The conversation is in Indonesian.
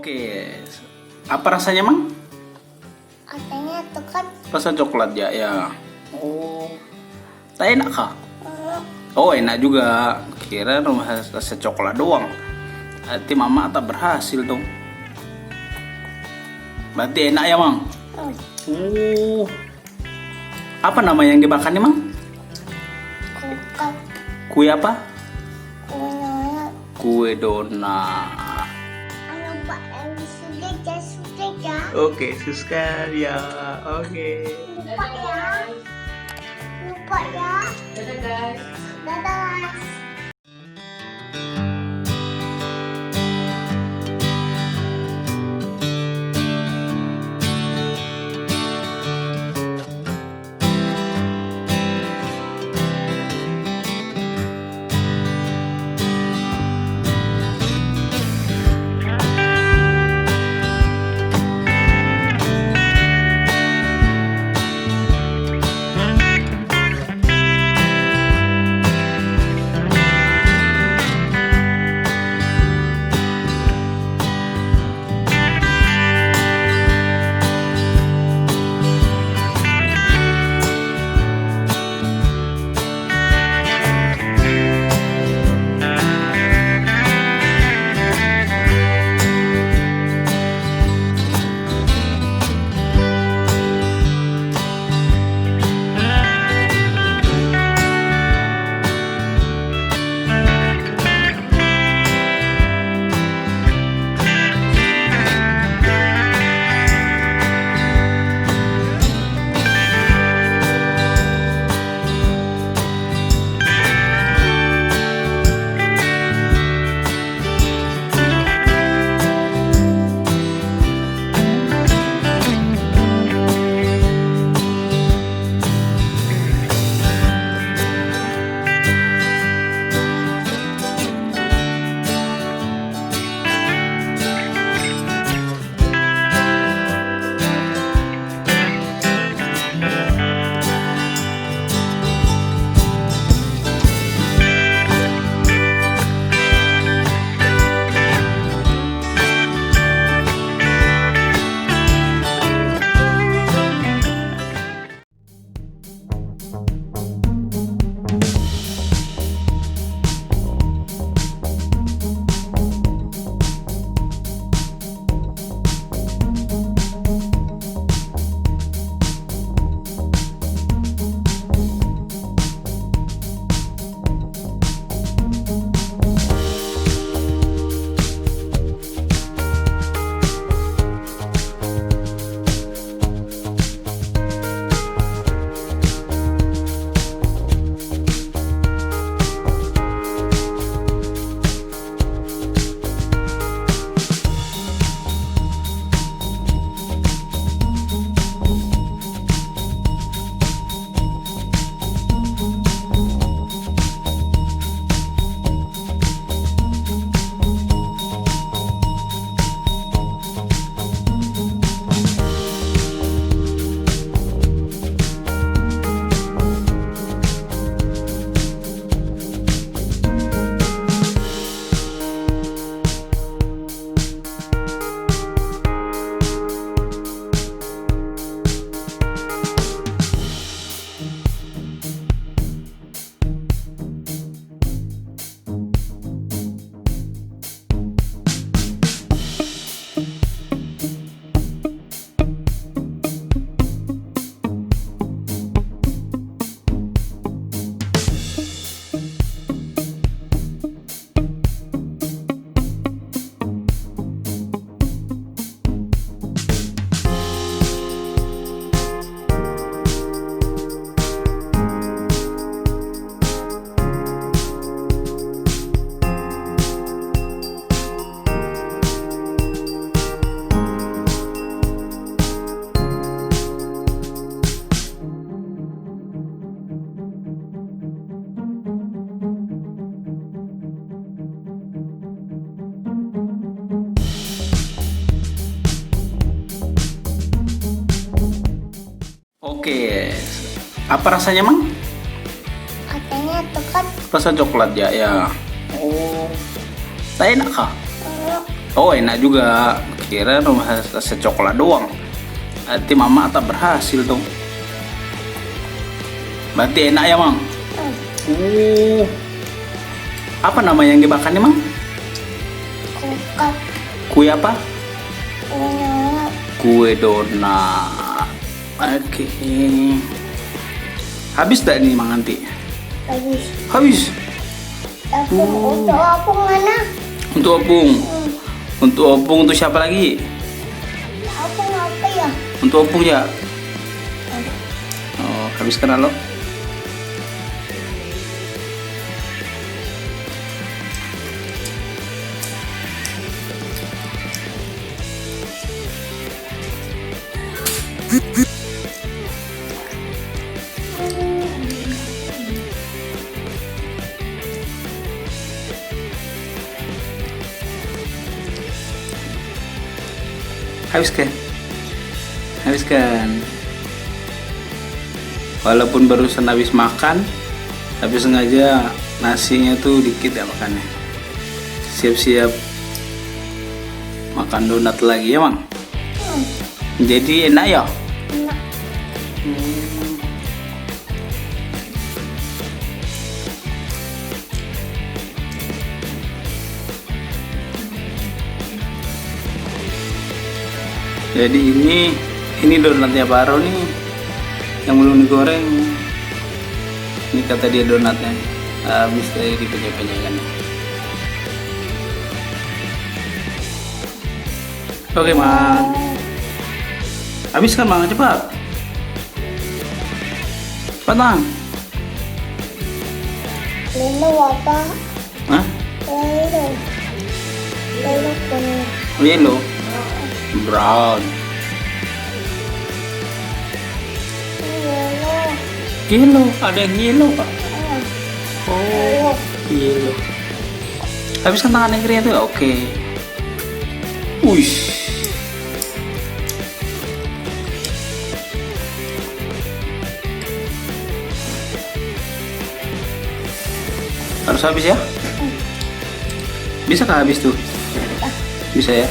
Oke, apa rasanya, Mang? Katanya tuh kan Rasa coklat ya, ya. Oh, tak enak kah? Oh, enak juga. Kira rasa coklat doang. Berarti mama tak berhasil dong. Berarti enak ya, Mang? Apa nama yang dimakan nih, Mang? kukat Kue apa? kunyanya. Kue donat. Halo Pak, sudah ya. Oke, Suska ya. Oke. Lupa ya. Lupa ya. Dadah guys. Dadah guys. Oke, apa rasanya, Mang? Katanya tuh kan Rasa coklat ya, ya. Oh, tak enak kah? enak. Oh, enak juga. Kira rumah rasa coklat doang. Berarti mama tak berhasil dong. Berarti enak ya, Mang? Apa nama yang dimakan nih, Mang? Kukat. Kue apa? Donat. Kue donat. Oke. Habis tak nih, Mang, nanti? Habis. Habis. Apung untuk apung mana? Untuk opung. Untuk opung untuk siapa lagi? Apung apa ya? Untuk opung ya. Oh, habiskan lo. Habiskan. Habiskan. Walaupun barusan habis makan, tapi sengaja nasinya tuh dikit ya makannya. Siap-siap makan donat lagi ya, Mang. Jadi enak ya. Enak. Jadi ini donatnya baru nih, yang belum digoreng. Ini kata dia donatnya habis dari dipenyek-penyekan. Oke, Mang. Habiskan, Mang, cepat. Cepat, Mang. Lelo apa? Hah? Lelo. Lelo kuning. Yellow, brown, Lelo. yellow. Ada yang yellow, Pak. Oh, Lelo. yellow. Habiskan tangan yang kering itu. Oke. Uish. Harus habis ya? Bisa kah habis tuh? Bisa ya?